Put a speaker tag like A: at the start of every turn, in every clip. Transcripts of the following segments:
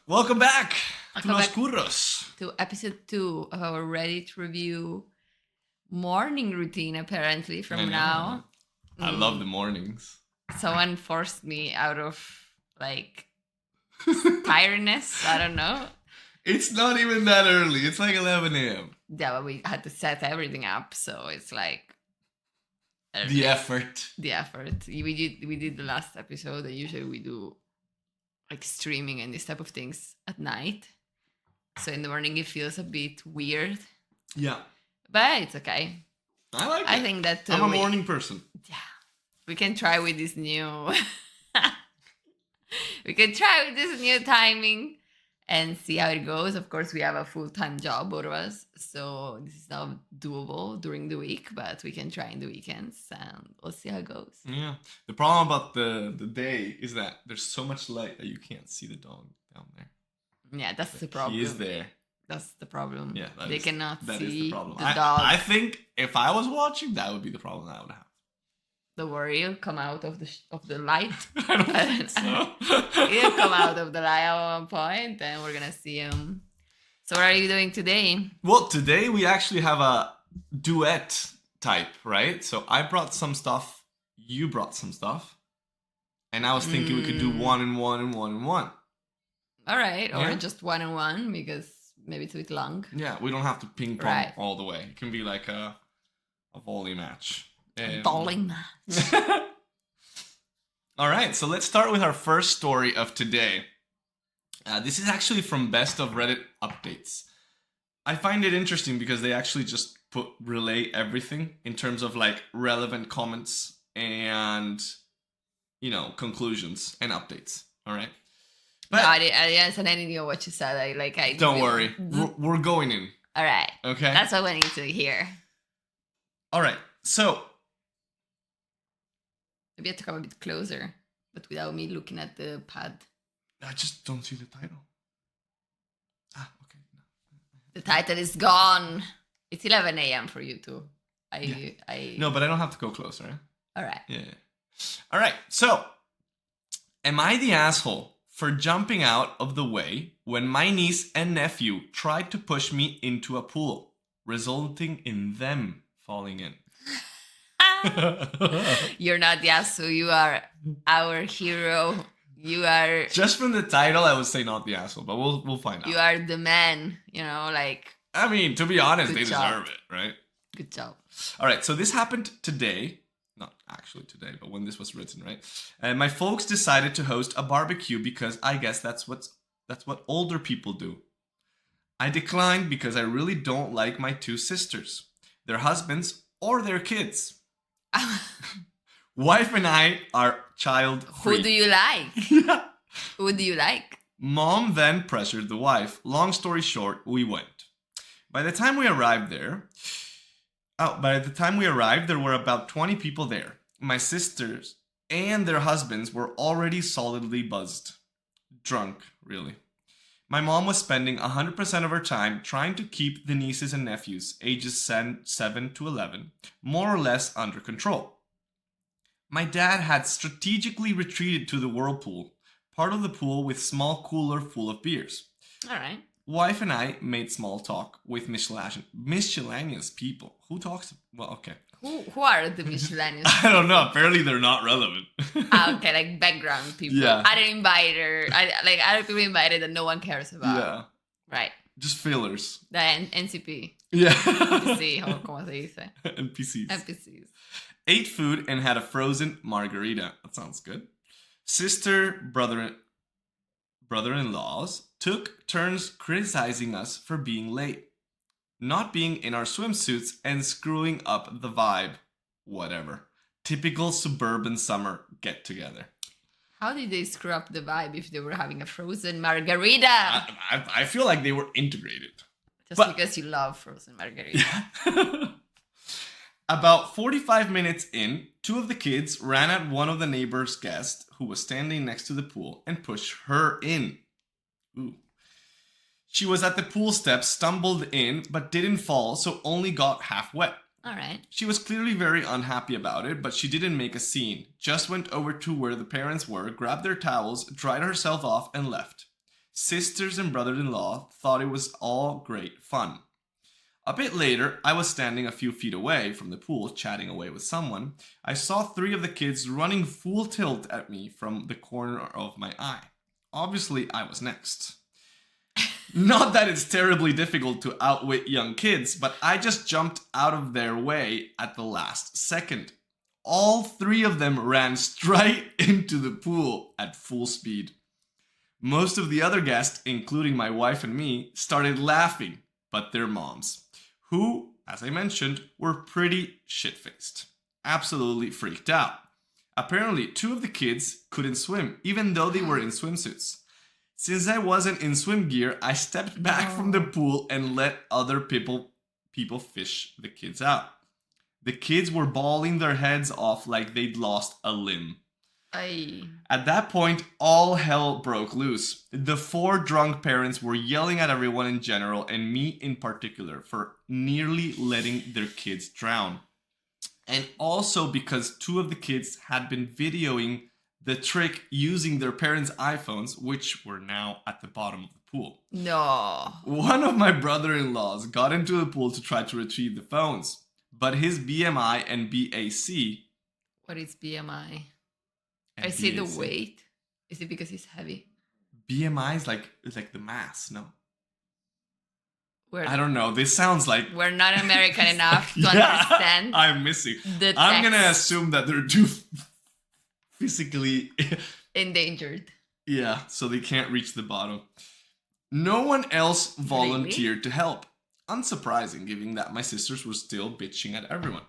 A: Welcome back to
B: Welcome
A: Los
B: back
A: Curros.
B: to episode 2 of our Reddit review morning routine, apparently,
A: I
B: from
A: know.
B: now.
A: I love the mornings.
B: Someone forced me out of, tiredness. I don't know.
A: It's not even that early. It's like 11 a.m.
B: Yeah, but we had to set everything up, so it's like...
A: The effort.
B: The effort. We did the last episode, and usually we do, streaming and this type of things at night. So in the morning it feels a bit weird.
A: Yeah.
B: But it's okay.
A: I like it.
B: I think that
A: I'm a morning person.
B: Yeah. We can try with this new we can try with this new timing and see how it goes. Of course, we have a full-time job, both of us, so this is not doable during the week, but we can try in the weekends and we'll see how it goes.
A: Yeah. The problem about the day is that there's so much light that you can't see the dog down there.
B: Yeah, that's the problem.
A: He is there.
B: That's the problem.
A: Yeah.
B: They cannot see
A: the problem.
B: the dog.
A: I think if I was watching, that would be the problem I would have.
B: Don't worry, he'll come out of the light.
A: I don't think so.
B: He'll come out of the light at one point, and we're gonna see him. So what are you doing today?
A: Well, today we actually have a duet type, right? So I brought some stuff, you brought some stuff, and I was thinking we could do one and one and one and one.
B: All right,
A: Yeah.
B: or just one and one, because maybe it's a bit long.
A: Yeah, we don't have to ping pong all the way. It can be like a volley match.
B: A bowling match.
A: All right, so let's start with our first story of today. This is actually from Best of Reddit Updates. I find it interesting because they actually just relay everything in terms of like relevant comments and, conclusions and updates. All right.
B: But no, I didn't send anything of what you said. I
A: don't worry. We're going in.
B: All right.
A: Okay.
B: That's what we need to hear.
A: All right. So
B: maybe I have to come a bit closer, but without me looking at the pad.
A: I just don't see the title. Okay. No.
B: The title is gone. It's 11 a.m. for you too.
A: No, but I don't have to go closer. Eh?
B: All right.
A: Yeah. All right. So, am I the asshole for jumping out of the way when my niece and nephew tried to push me into a pool, resulting in them falling in?
B: You're not the asshole. You are our hero. You are...
A: Just from the title, I would say not the asshole, but we'll find out.
B: You are the man,
A: I mean, to be honest, they
B: job.
A: deserve it, right?
B: Good job.
A: All right, so this happened today. Not actually today, but when this was written, right? And my folks decided to host a barbecue because I guess that's what older people do. I declined because I really don't like my two sisters, their husbands, or their kids. Wife and I are child free.
B: Who do you like?
A: Yeah.
B: Who do you like?
A: Mom then pressured the wife. Long story short, we went. By the time we arrived, there were about 20 people there. My sisters and their husbands were already solidly buzzed. Drunk, really. My mom was spending 100% of her time trying to keep the nieces and nephews, ages 7 to 11, more or less under control. My dad had strategically retreated to the whirlpool, part of the pool with small cooler full of beers.
B: All right.
A: Wife and I made small talk with miscellaneous people. Who talks? Well, okay.
B: Who are the miscellaneous?
A: I don't know. Apparently, they're not relevant.
B: Okay, like background people.
A: Yeah.
B: I didn't invite her. Other people invited that no one cares about.
A: Yeah.
B: Right.
A: Just fillers.
B: The NCP.
A: Yeah.
B: NPC, ¿cómo se dice?
A: NPCs.
B: NPCs.
A: Ate food and had a frozen margarita. That sounds good. Brother-in-laws took turns criticizing us for being late, not being in our swimsuits, and screwing up the vibe. Whatever. Typical suburban summer get-together.
B: How did they screw up the vibe if they were having a frozen margarita?
A: I feel like they were integrated.
B: Because you love frozen margarita.
A: Yeah. About 45 minutes in, two of the kids ran at one of the neighbor's guests who was standing next to the pool and pushed her in. Ooh. She was at the pool steps, stumbled in, but didn't fall, so only got half wet.
B: All right.
A: She was clearly very unhappy about it, but she didn't make a scene. Just went over to where the parents were, grabbed their towels, dried herself off, and left. Sisters and brother-in-law thought it was all great fun. A bit later, I was standing a few feet away from the pool chatting away with someone. I saw 3 of the kids running full tilt at me from the corner of my eye. Obviously, I was next. Not that it's terribly difficult to outwit young kids, but I just jumped out of their way at the last second. All 3 of them ran straight into the pool at full speed. Most of the other guests, including my wife and me, started laughing, but their moms, who, as I mentioned, were pretty shit-faced. Absolutely freaked out. Apparently, 2 of the kids couldn't swim, even though they were in swimsuits. Since I wasn't in swim gear, I stepped back from the pool and let other people fish the kids out. The kids were bawling their heads off like they'd lost a limb.
B: Ay.
A: At that point, all hell broke loose. The 4 drunk parents were yelling at everyone in general, and me in particular, for nearly letting their kids drown. And also because 2 of the kids had been videoing the trick using their parents' iPhones, which were now at the bottom of the pool.
B: No.
A: One of my brother-in-laws got into the pool to try to retrieve the phones, but his BMI and BAC...
B: What is BMI? I see the weight. Is it because he's heavy?
A: BMI is like the mass, no?
B: We're,
A: I don't know. This sounds like...
B: We're not American enough to understand.
A: I'm missing. I'm going to assume that they're too physically...
B: endangered.
A: Yeah, so they can't reach the bottom. No one else volunteered to help. Unsurprising, given that my sisters were still bitching at everyone.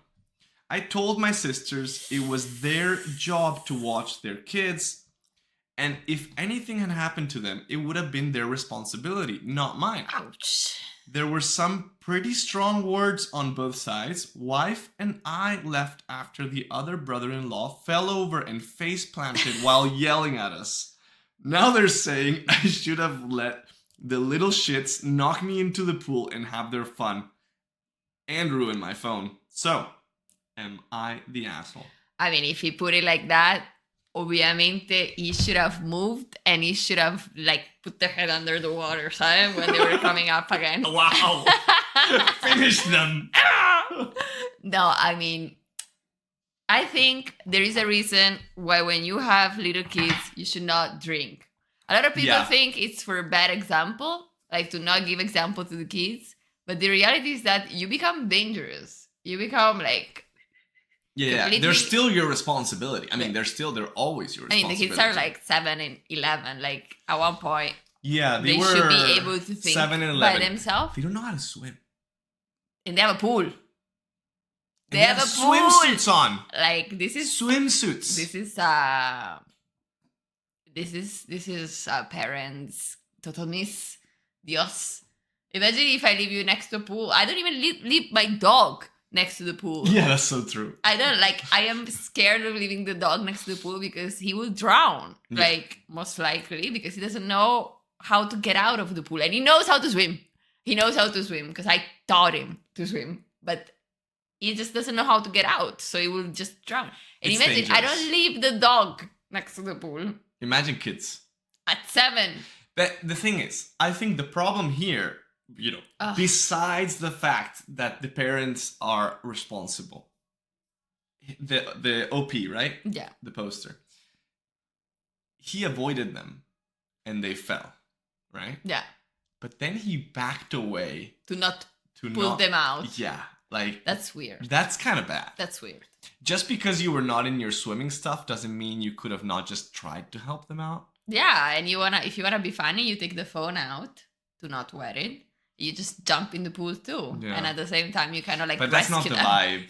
A: I told my sisters it was their job to watch their kids, and if anything had happened to them, it would have been their responsibility, not mine.
B: Ouch.
A: There were some pretty strong words on both sides. Wife and I left after the other brother-in-law fell over and face planted while yelling at us. Now they're saying I should have let the little shits knock me into the pool and have their fun and ruin my phone. So... am I the asshole?
B: I mean, if he put it like that, obviamente he should have moved and he should have like put the head under the water, ¿sabes? When they were coming up again.
A: Wow! Finish them!
B: No, I mean, I think there is a reason why when you have little kids, you should not drink. A lot of people think it's for a bad example, like to not give example to the kids. But the reality is that you become dangerous. You become like...
A: Yeah, they're still your responsibility. I mean, they're always your responsibility.
B: I mean, the kids are like 7 and 11. Like, at one point,
A: yeah,
B: they should be able to think
A: 7 and 11.
B: By themselves.
A: They don't know how to swim.
B: And they have a pool.
A: They have a pool. Swimsuits on.
B: Like, this is...
A: swimsuits.
B: This is parents. Total miss. Dios. Imagine if I leave you next to a pool. I don't even leave my dog next to the pool.
A: Yeah, that's so true.
B: I am scared of leaving the dog next to the pool because he will drown. Yeah. Like, most likely, because he doesn't know how to get out of the pool. And he knows how to swim. He knows how to swim because I taught him to swim. But he just doesn't know how to get out. So he will just drown. And
A: it's
B: imagine,
A: dangerous.
B: I don't leave the dog next to the pool.
A: Imagine kids.
B: At 7.
A: But the thing is, I think the problem here... besides the fact that the parents are responsible, the OP, right?
B: Yeah.
A: The poster. He avoided them and they fell, right?
B: Yeah.
A: But then he backed away.
B: To not pull them out.
A: Yeah. Like...
B: that's weird.
A: That's kind of bad.
B: That's weird.
A: Just because you were not in your swimming stuff doesn't mean you could have not just tried to help them out.
B: Yeah, and if you wanna be funny, you take the phone out to not wet it. You just jump in the pool too. Yeah. And at the same time, you kind of like...
A: But that's not the vibe.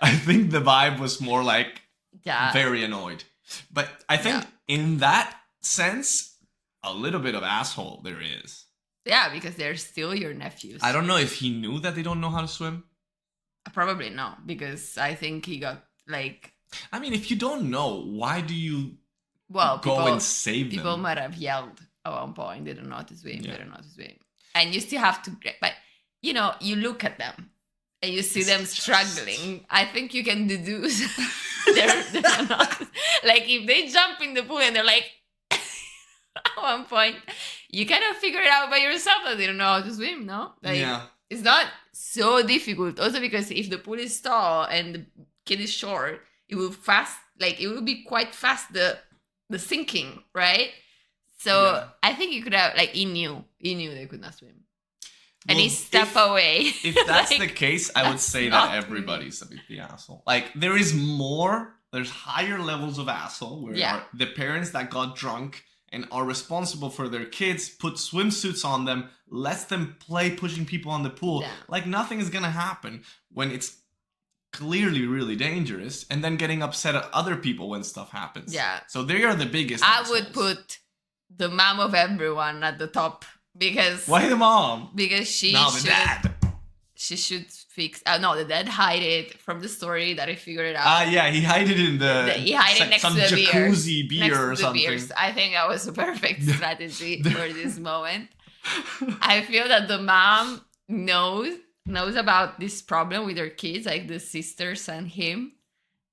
A: I think the vibe was more like very annoyed. But I think in that sense, a little bit of asshole there is.
B: Yeah, because they're still your nephews.
A: I don't know if he knew that they don't know how to swim.
B: Probably no, because I think he got like...
A: I mean, if you don't know, why do you
B: go
A: and save them?
B: People might have yelled at one point, they don't know how to swim, they don't know how to swim. And you still have to, but you look at them and you see them struggling. I think you can deduce they're not, like if they jump in the pool and they're like, at one point, you cannot figure it out by yourself that you don't know how to swim, no? Like,
A: Yeah.
B: it's not so difficult. Also because if the pool is tall and the kid is short, it will be quite fast the sinking, right? So
A: Yeah.
B: I think you could have he knew they could not swim. And
A: Well,
B: he stepped away.
A: If that's
B: Like,
A: the case, I would
B: that's
A: say
B: not
A: that everybody's a bit the asshole. Like, there's higher levels of asshole where
B: Yeah.
A: the parents that got drunk and are responsible for their kids put swimsuits on them, lets them play pushing people on the pool.
B: Yeah.
A: Like, nothing is gonna happen when it's clearly really dangerous, and then getting upset at other people when stuff happens.
B: Yeah.
A: So they are the biggest
B: I
A: assholes.
B: would put the mom of everyone at the top because
A: Why the mom?
B: because she
A: No, the
B: should
A: dad.
B: she should fix. No, the dad hide it from the story that I figured it out.
A: Yeah, he hid it in
B: He hide it next
A: some
B: to the
A: jacuzzi beer
B: next
A: or
B: to the
A: something.
B: beers. I think that was a perfect strategy for this moment. I feel that the mom knows about this problem with her kids, like the sisters and him,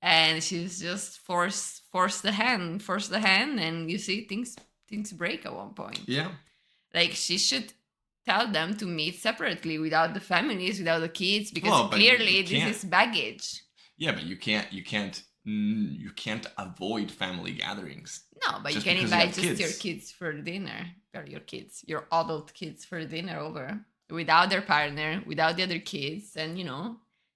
B: and she's just force the hand, and you see things break at one point.
A: Yeah.
B: Like she should tell them to meet separately without the families, without the kids, because
A: Well, but
B: clearly
A: you
B: this
A: can't.
B: is baggage.
A: Yeah, but you can't avoid family gatherings.
B: No, but
A: Just
B: you can
A: because you
B: invite
A: have
B: just your
A: kids.
B: kids for dinner, or your adult kids for dinner over without their partner, without the other kids, and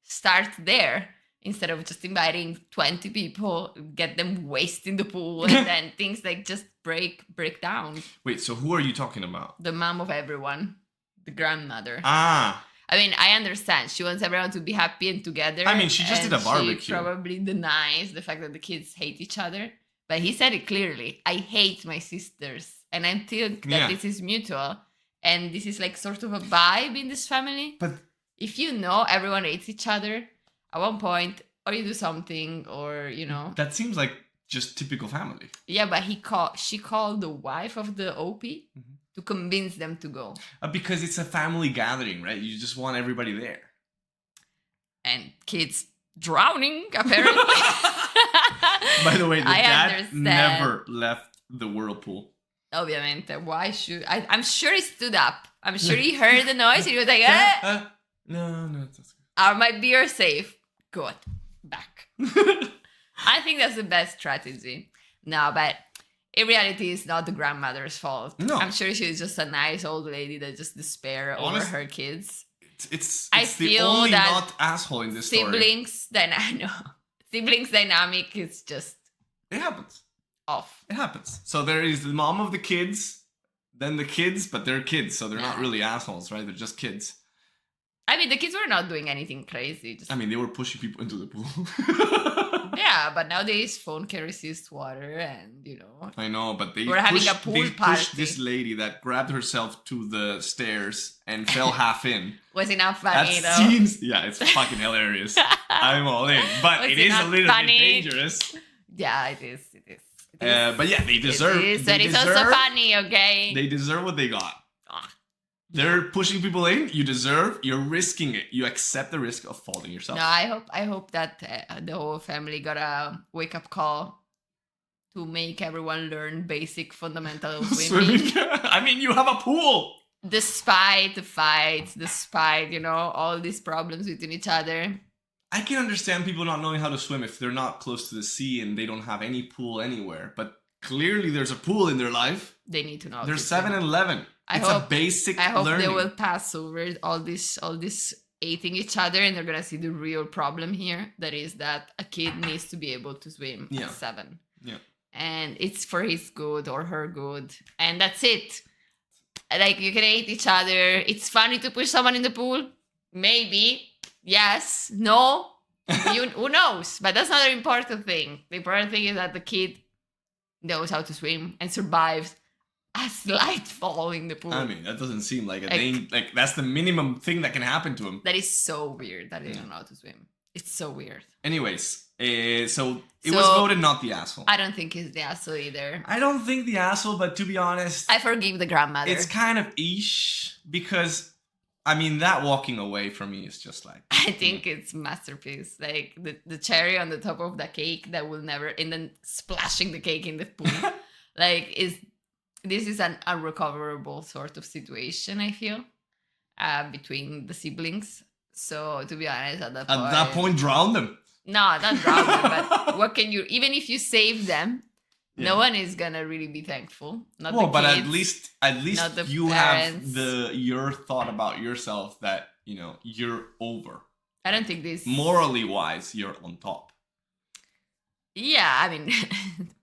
B: start there instead of just inviting 20 people, get them wasted in the pool, and then things like just break down.
A: Wait, so who are you talking about?
B: The mom of everyone, the grandmother.
A: Ah,
B: I mean, I understand. She wants everyone to be happy and together.
A: I mean, she just did a
B: and
A: barbecue.
B: She probably denies the fact that the kids hate each other. But he said it clearly. I hate my sisters. And I think that this is mutual. And this is like sort of a vibe in this family.
A: but
B: If you know everyone hates each other, at one point, or you do something, or,
A: that seems like just typical family.
B: Yeah, but she called the wife of the OP to convince them to go.
A: Because it's a family gathering, right? You just want everybody there.
B: And kids drowning, apparently.
A: By the way, the dad
B: understand.
A: never left the whirlpool.
B: Obviamente. Why should I'm sure he stood up. I'm sure he heard the noise and he was like,
A: No, that's good.
B: Are my beer safe? Good. Back. I think that's the best strategy. No, but in reality, it's not the grandmother's fault.
A: No.
B: I'm sure she's just a nice old lady that just despair over her kids.
A: It's
B: I
A: the
B: feel
A: only
B: that
A: not asshole in this story.
B: Siblings dynamic is just
A: It happens.
B: off.
A: It happens. So there is the mom of the kids, then the kids, but they're kids, so they're not really assholes, right? They're just kids.
B: I mean, the kids were not doing anything crazy.
A: I mean, they were pushing people into the pool.
B: Yeah, but nowadays phone can resist water, and
A: I know, but they
B: We're having a pool
A: pushed
B: party.
A: this lady that grabbed herself to the stairs and fell half in.
B: Was enough
A: That
B: funny though.
A: seems, yeah, it's fucking hilarious. I'm all in, but
B: Was
A: it
B: it
A: is a
B: not
A: little
B: funny?
A: bit dangerous.
B: Yeah, it is.
A: But yeah, they deserve.
B: But it's also funny, okay?
A: They deserve what they got.
B: Ah.
A: They're pushing people in. You're risking it. You accept the risk of falling yourself.
B: No, I hope that the whole family got a wake up call to make everyone learn basic fundamental swimming.
A: I mean, you have a pool.
B: Despite the fights, despite all these problems between each other.
A: I can understand people not knowing how to swim if they're not close to the sea and they don't have any pool anywhere. But clearly, there's a pool in their life.
B: They need to know.
A: They're 7 and 11. It's a basic
B: I hope
A: learning.
B: they will pass over all this hating each other, and they're gonna see the real problem here. That is that a kid needs to be able to swim at 7.
A: Yeah.
B: And it's for his good or her good, and that's it. Like, you can hate each other. It's funny to push someone in the pool. Maybe. Yes. No. Who knows? But that's not the important thing. The important thing is that the kid knows how to swim and survives a slight fall in the pool.
A: I mean, that doesn't seem like
B: Like-
A: that's the minimum thing that can happen to him.
B: That is so weird that they don't know how to swim. It's so weird.
A: Anyways, so it was voted not the asshole.
B: I don't think he's the asshole either.
A: I don't think the asshole, but to be honest,
B: I forgive the grandmother.
A: it's kind of ish because, I mean, that walking away from me is just like.
B: I think it's masterpiece. Like the cherry on the top of the cake that will never, and then splashing the cake in the pool, like is this is an unrecoverable sort of situation, I feel, between the siblings. So to be honest,
A: At that point, drown them.
B: no, not drown them, but what can you, even if you save them, no
A: Yeah.
B: one is gonna really be thankful. Not
A: Well,
B: the
A: but
B: kids,
A: at least
B: not the
A: you
B: parents.
A: have your thought about yourself that, you know, you're over.
B: I don't think this.
A: Morally wise, you're on top.
B: Yeah, I mean,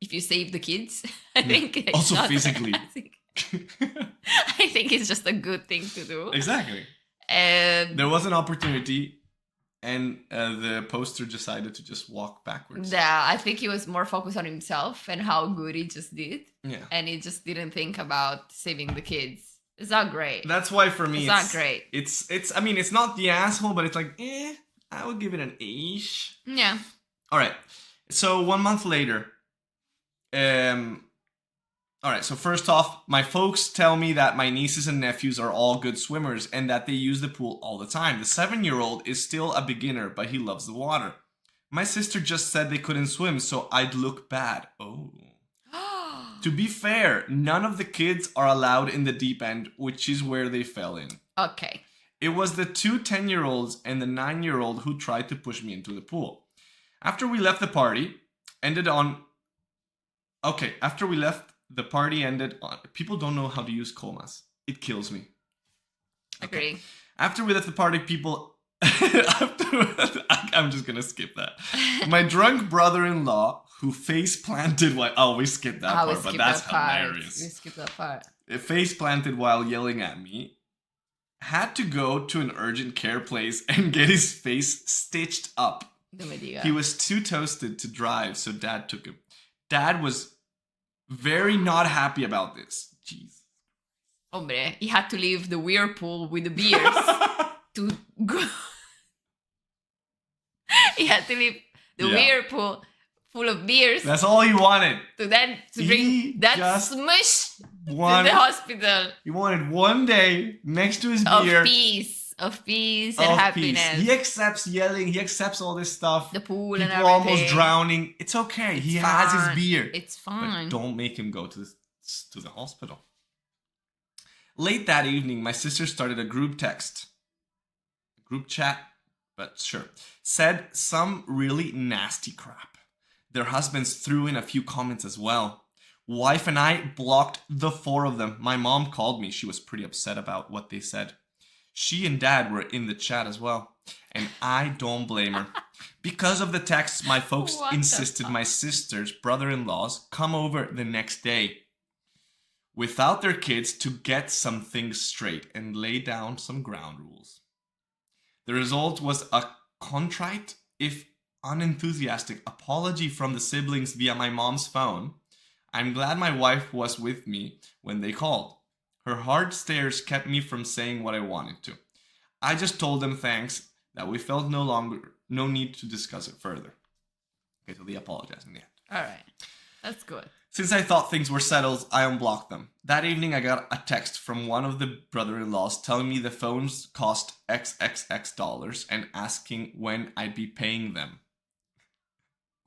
B: if you save the kids, I think it's
A: Also
B: not,
A: physically.
B: I think it's just a good thing to do.
A: Exactly. There was an opportunity, and the poster decided to just walk backwards.
B: Yeah, I think he was more focused on himself and how good he just did.
A: Yeah.
B: And he just didn't think about saving the kids. It's not great.
A: That's why for me
B: it's not great.
A: It's I mean, it's not the asshole, but it's like, I would give it an ish.
B: Yeah.
A: All right. So 1 month later, all right, so first off, my folks tell me that my nieces and nephews are all good swimmers and that they use the pool all the time. The 7-year-old is still a beginner, but he loves the water. My sister just said they couldn't swim, so I'd look bad. Oh. To be fair, none of the kids are allowed in the deep end, which is where they fell in.
B: Okay.
A: It was the 2 10-year-olds and the 9-year-old who tried to push me into the pool. After we left the party, ended on... Okay, after we left, the party ended on... People don't know how to use comas. It kills me.
B: Okay. Agree.
A: After we left the party, people... I'm just gonna skip that. My drunk brother-in-law, who face planted while... Oh, we skipped that part, but that's hilarious.
B: We skipped that part.
A: Face planted while yelling at me, had to go to an urgent care place and get his face stitched up. He was too toasted to drive, so Dad took him. Dad was very not happy about this. Jeez.
B: Hombre, he had to leave the whirlpool with the beers to go. He had to leave the whirlpool full of beers.
A: That's all he wanted.
B: To bring that smush to the hospital.
A: He wanted 1 day next to his beer.
B: Of peace and happiness.
A: He accepts yelling. He accepts all this stuff.
B: The pool
A: People
B: and everything.
A: almost drowning. It's okay. He has his beer.
B: It's fine.
A: But don't make him go to the hospital. Late that evening, my sister started a group chat, but sure. Said some really nasty crap. Their husbands threw in a few comments as well. Wife and I blocked the 4 of them. My mom called me. She was pretty upset about what they said. She and Dad were in the chat as well, and I don't blame her. Because of the texts, my folks insisted my sister's brother-in-laws come over the next day without their kids to get some things straight and lay down some ground rules. The result was a contrite, if unenthusiastic, apology from the siblings via my mom's phone. I'm glad my wife was with me when they called. Her hard stares kept me from saying what I wanted to. I just told them thanks, that we felt no need to discuss it further. Okay, so they apologized in the end.
B: Alright, that's good.
A: Since I thought things were settled, I unblocked them. That evening I got a text from one of the brother-in-laws telling me the phones cost XXX dollars and asking when I'd be paying them.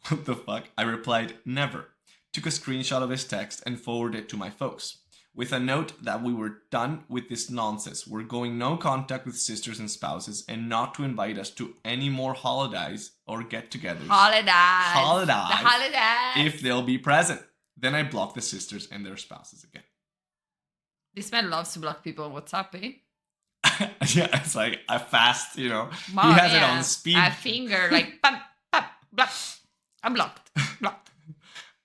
A: What the fuck? I replied, never. Took a screenshot of his text and forwarded it to my folks, with a note that we were done with this nonsense. We're going no contact with sisters and spouses and not to invite us to any more holidays or get-togethers.
B: Holidays.
A: The
B: holidays.
A: If they'll be present. Then I blocked the sisters and their spouses again.
B: This man loves to block people on WhatsApp, eh?
A: Yeah, it's like a fast, he has it on speed.
B: A finger, like, pam, pam, block. I'm blocked. Blocked.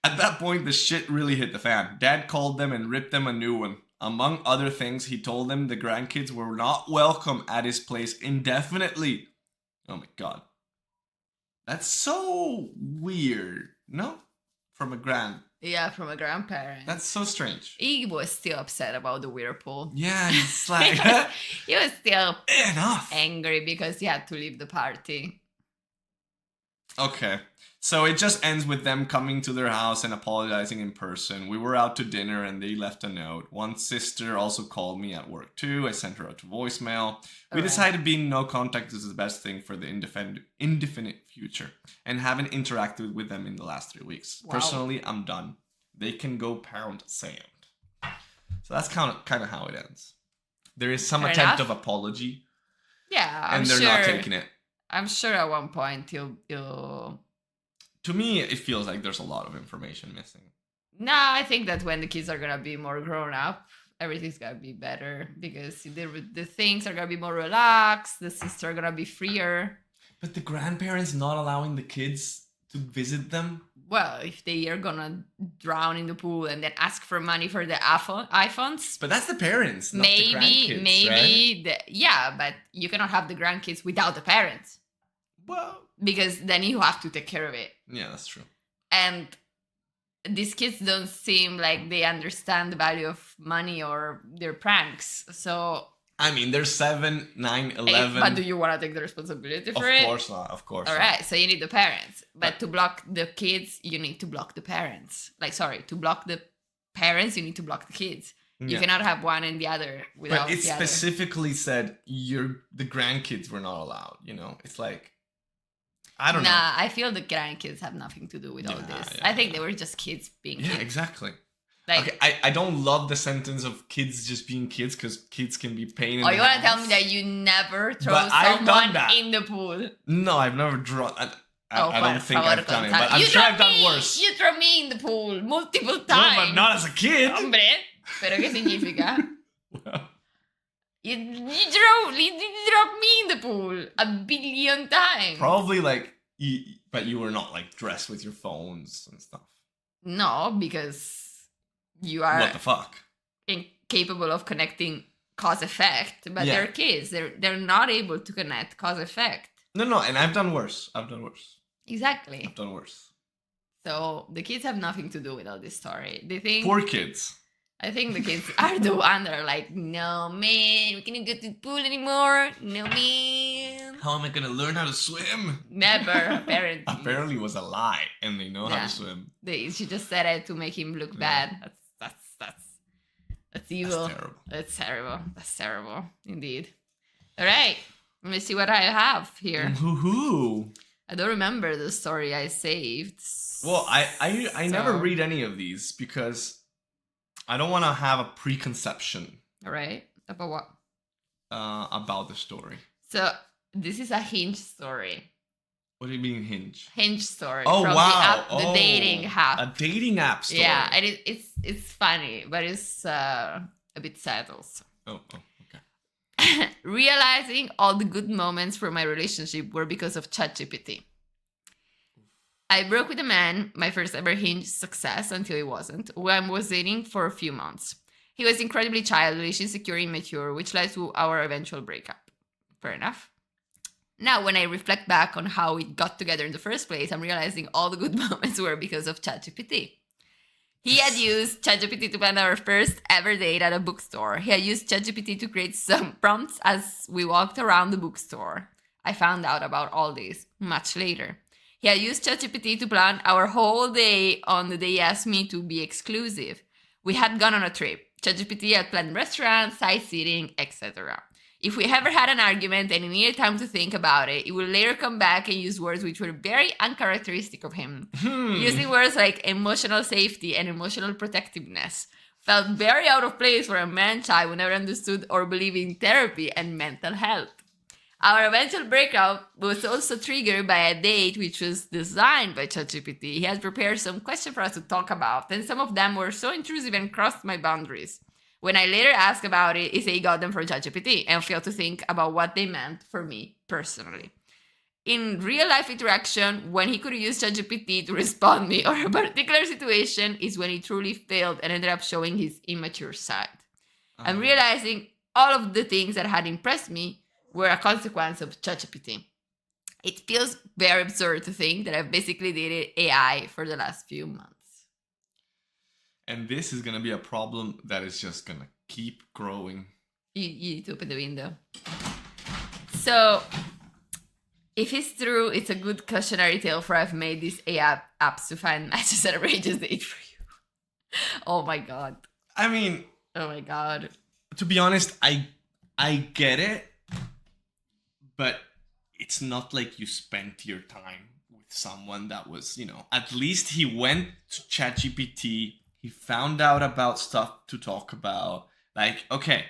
A: At that point, the shit really hit the fan. Dad called them and ripped them a new one. Among other things, he told them the grandkids were not welcome at his place indefinitely. Oh my god. That's so weird, no? From a grandparent. That's so strange.
B: He was still upset about the whirlpool.
A: Yeah, it's like...
B: he was still
A: enough.
B: Angry because he had to leave the party.
A: Okay. So it just ends with them coming to their house and apologizing in person. We were out to dinner and they left a note. One sister also called me at work too. I sent her out to voicemail. We decided being no contact is the best thing for the indefinite future and haven't interacted with them in the last 3 weeks. Wow. Personally, I'm done. They can go pound sand. So that's kind of how it ends. There is some
B: Fair
A: attempt
B: enough.
A: of apology,
B: Yeah,
A: and they're not taking it.
B: I'm sure at one point you'll.
A: To me, it feels like there's a lot of information missing.
B: No, I think that when the kids are gonna be more grown up, everything's gonna be better because the things are gonna be more relaxed. The sisters are gonna be freer.
A: But the grandparents not allowing the kids to visit them?
B: Well, if they are gonna drown in the pool and then ask for money for the iPhones,
A: But that's the parents, not the grandkids, right?
B: Yeah, but you cannot have the grandkids without the parents
A: Well,
B: because then you have to take care of it.
A: yeah, that's true.
B: And these kids don't seem like they understand the value of money or their pranks. So
A: I mean, they're 7, 9, 11.
B: but do you want to take the responsibility for it?
A: Of course not. Of course.
B: All
A: not.
B: right, so you need the parents, but to block the kids, you need to block the parents. To block the parents, you need to block the kids. You
A: Yeah.
B: cannot have one and the other without
A: But it
B: the other.
A: specifically said the grandkids were not allowed. You know, it's like I don't know.
B: Nah, I feel the grandkids have nothing to do with all
A: Yeah,
B: this.
A: yeah,
B: I think they were just kids being
A: Yeah,
B: kids.
A: exactly.
B: Like,
A: Okay, I don't love the sentence of kids just being kids because kids can be pain in
B: oh,
A: the
B: you want to tell me
A: ass.
B: that you never throw
A: But I've done
B: someone
A: that.
B: in the pool?
A: No, I've never drawn. I
B: Por
A: don't think I've done it,
B: favor,
A: but I'm
B: you
A: sure
B: throw
A: I've done
B: me-
A: worse.
B: You throw me in the pool multiple
A: No,
B: times.
A: but not as a kid.
B: Hombre, pero ¿qué significa?
A: Well,
B: You drop me in the pool a billion times.
A: probably like, but you were not like dressed with your phones and stuff.
B: No, because you are
A: What the fuck?
B: incapable of connecting cause effect. But
A: Yeah.
B: they're kids. They're not able to connect cause effect.
A: No, and I've done worse.
B: Exactly.
A: I've done worse.
B: So the kids have nothing to do with all this story. They think
A: Poor kids.
B: I think the kids are the one that are like, no man, we can't go to the pool anymore. No man.
A: How am I gonna learn how to swim?
B: Never, apparently.
A: Apparently, it was a lie, and they know how
B: Yeah.
A: to swim.
B: She just said it to make him look
A: Yeah.
B: bad. That's evil.
A: That's terrible.
B: That's terrible. That's terrible, indeed. All right, let me see what I have here.
A: Hoo-hoo.
B: I don't remember the story I saved.
A: Well, I never
B: So-
A: read any of these because I don't want to have a preconception
B: All right, about what?
A: about the story.
B: So this is a Hinge story.
A: What do you mean Hinge?
B: Hinge story.
A: Oh
B: from
A: wow!
B: the dating app.
A: A dating app story.
B: Yeah, and it's funny, but it's a bit sad also.
A: Oh, okay.
B: Realizing all the good moments for my relationship were because of ChatGPT. I broke with a man, my first ever Hinge success until he wasn't, who I was dating for a few months. He was incredibly childish, insecure, immature, which led to our eventual breakup. Fair enough. Now, when I reflect back on how we got together in the first place, I'm realizing all the good moments were because of ChatGPT. He had used ChatGPT to plan our first ever date at a bookstore. He had used ChatGPT to create some prompts as we walked around the bookstore. I found out about all this much later. He had used ChatGPT to plan our whole day on the day he asked me to be exclusive. We had gone on a trip. ChatGPT had planned restaurants, sightseeing, etc. If we ever had an argument and he needed time to think about it, he would later come back and use words which were very uncharacteristic of him. Using words like emotional safety and emotional protectiveness felt very out of place for a man-child who never understood or believed in therapy and mental health. Our eventual breakup was also triggered by a date which was designed by ChatGPT. He had prepared some questions for us to talk about, and some of them were so intrusive and crossed my boundaries. When I later asked about it, he said he got them from ChatGPT and failed to think about what they meant for me personally. In real life interaction, when he could use ChatGPT to respond me or a particular situation is when he truly failed and ended up showing his immature side. I'm realizing all of the things that had impressed me were a consequence of ChatGPT. It feels very absurd to think that I've basically dated AI for the last few months.
A: And this is gonna be a problem that is just gonna keep growing.
B: You need to open the window. So, if it's true, it's a good cautionary tale for I've made these AI apps to find matches that arranges date for you. Oh my god.
A: I mean,
B: Oh my god.
A: to be honest, I get it, but it's not like you spent your time with someone that was, at least he went to ChatGPT, he he found out about stuff to talk about. Like, okay,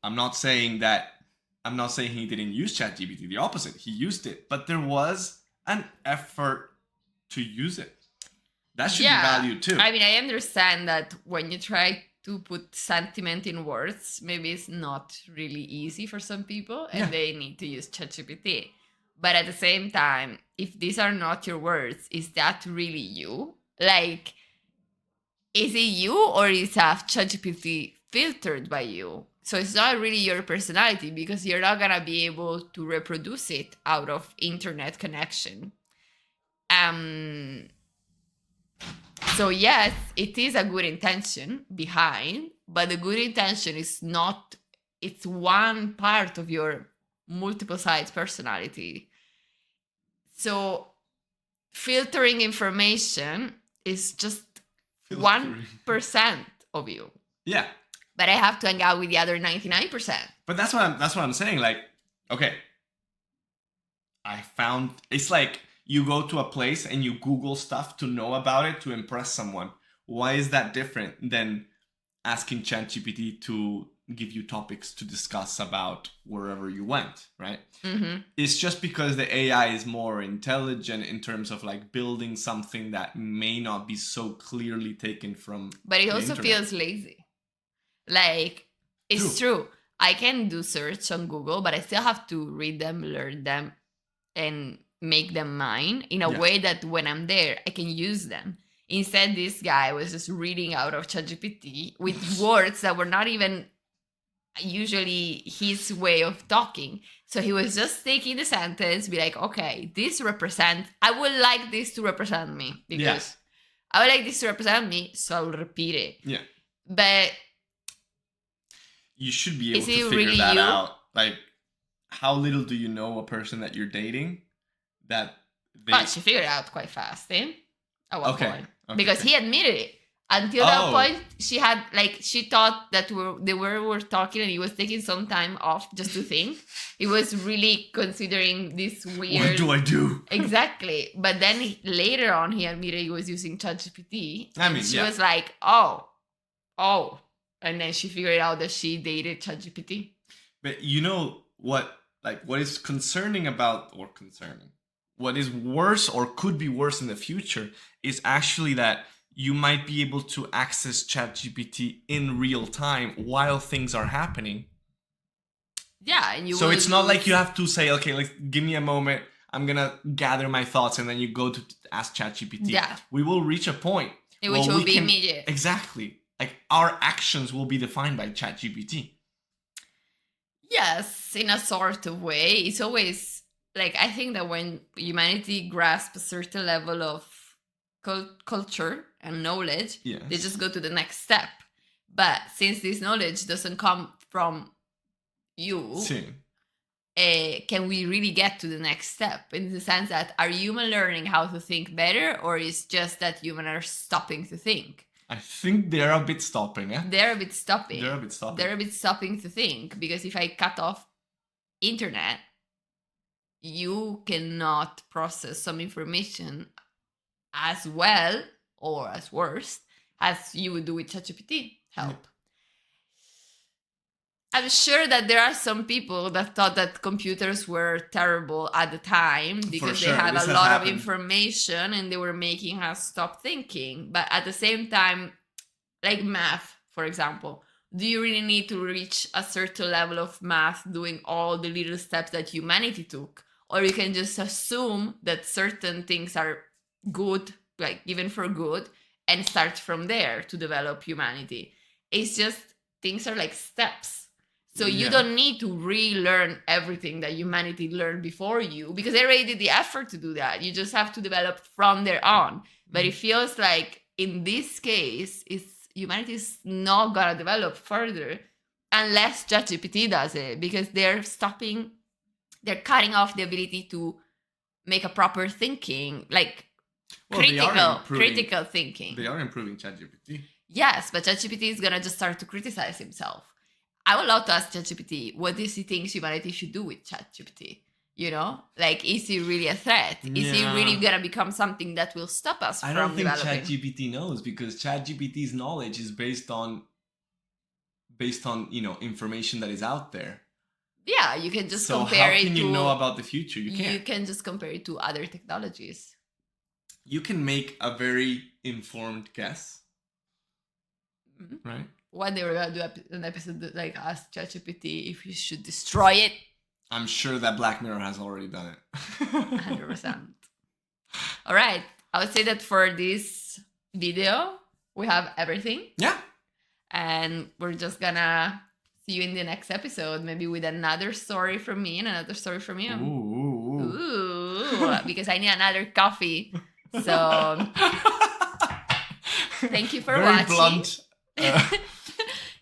A: I'm not saying he didn't use ChatGPT. The opposite, he used it, but there was an effort to use it. That should be
B: Yeah,
A: valued too.
B: I mean, I understand that when you try to put sentiment in words, maybe it's not really easy for some people and
A: Yeah.
B: they need to use ChatGPT. But at the same time, if these are not your words, is that really you? Like, is it you or is that ChatGPT filtered by you? So it's not really your personality because you're not gonna be able to reproduce it out of internet connection. So yes, it is a good intention behind, but the good intention is not, it's one part of your multiple sides personality. So filtering information is just 1% of you.
A: Yeah.
B: But I have to hang out with the other 99%.
A: But that's what I'm saying. Like, okay, I found it's like you go to a place and you Google stuff to know about it to impress someone. Why is that different than asking ChatGPT to give you topics to discuss about wherever you went, right?
B: Mm-hmm.
A: It's just because the AI is more intelligent in terms of like building something that may not be so clearly taken from.
B: But it
A: the
B: also
A: internet.
B: feels lazy. Like, it's true. I can do search on Google, but I still have to read them, learn them, and make them mine in a way that when I'm there, I can use them. Instead, this guy was just reading out of ChatGPT with words that were not even usually his way of talking. So he was just taking the sentence, be like, okay, this represents, I would like this to represent me because I would like this to represent me, so I'll repeat it.
A: Yeah.
B: But
A: you should be able to figure really that out. Like, how little do you know a person that you're dating that they...
B: she figured it out quite fast, eh? At one point.
A: Okay.
B: Because he admitted it. Until that point, she had, like, she thought that they were talking and he was taking some time off just to think. He was really considering this weird...
A: What do I do?
B: Exactly. But then later on, he admitted he was using ChatGPT.
A: I mean,
B: she was like, oh. And then she figured out that she dated ChatGPT.
A: But you know what is concerning about, or concerning, what is worse or could be worse in the future is actually that you might be able to access ChatGPT in real time while things are happening.
B: Yeah, and
A: so it's not like you have to say, okay, like, give me a moment, I'm gonna gather my thoughts, and then you go to ask ChatGPT.
B: Yeah.
A: We will reach a point
B: in which will be immediate.
A: Exactly. Like, our actions will be defined by ChatGPT.
B: Yes, in a sort of way. It's always, like, I think that when humanity grasps a certain level of culture and knowledge, they just go to the next step. But since this knowledge doesn't come from you, can we really get to the next step? In the sense that, are humans learning how to think better, or is just that humans are stopping to think?
A: I think they're a bit stopping, eh?
B: They're a bit stopping.
A: They're a bit stopping.
B: They're a bit stopping to think, because if I cut off internet, you cannot process some information as well or as worse as you would do with ChatGPT help. Yeah. I'm sure that there are some people that thought that computers were terrible at the time because they had a lot of information and they were making us stop thinking. But at the same time, like math, for example, do you really need to reach a certain level of math doing all the little steps that humanity took? Or you can just assume that certain things are good, like even for good, and start from there to develop humanity. It's just, things are like steps. So you don't need to relearn everything that humanity learned before you, because they already did the effort to do that. You just have to develop from there on. But it feels like in this case, humanity is not gonna develop further unless ChatGPT does it, because they're cutting off the ability to make a proper thinking, like critical thinking.
A: They are improving ChatGPT.
B: Yes, but ChatGPT is gonna just start to criticize himself. I would love to ask ChatGPT, what does he think humanity should do with ChatGPT? You know, like, is it really a threat? Is it really gonna become something that will stop us
A: I
B: from
A: don't think
B: developing?
A: ChatGPT knows, because ChatGPT's knowledge is based on information that is out there.
B: Yeah, you can just
A: So
B: compare
A: how
B: it
A: can
B: to.
A: you know about the future? You
B: You
A: can't.
B: can just compare it to other technologies.
A: You can make a very informed guess,
B: Mhm.
A: right?
B: One day we're gonna do an episode that, like, ask ChatGPT if you should destroy it.
A: I'm sure that Black Mirror has already done it.
B: 100%. All right, I would say that for this video we have everything,
A: Yeah.
B: and we're just gonna see you in the next episode, maybe with another story from me and another story from you. Ooh, because I need another coffee. So thank you for
A: Very
B: watching.
A: blunt.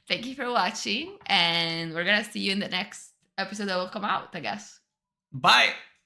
B: Thank you for watching, and we're gonna see you in the next episode that will come out, I guess.
A: Bye.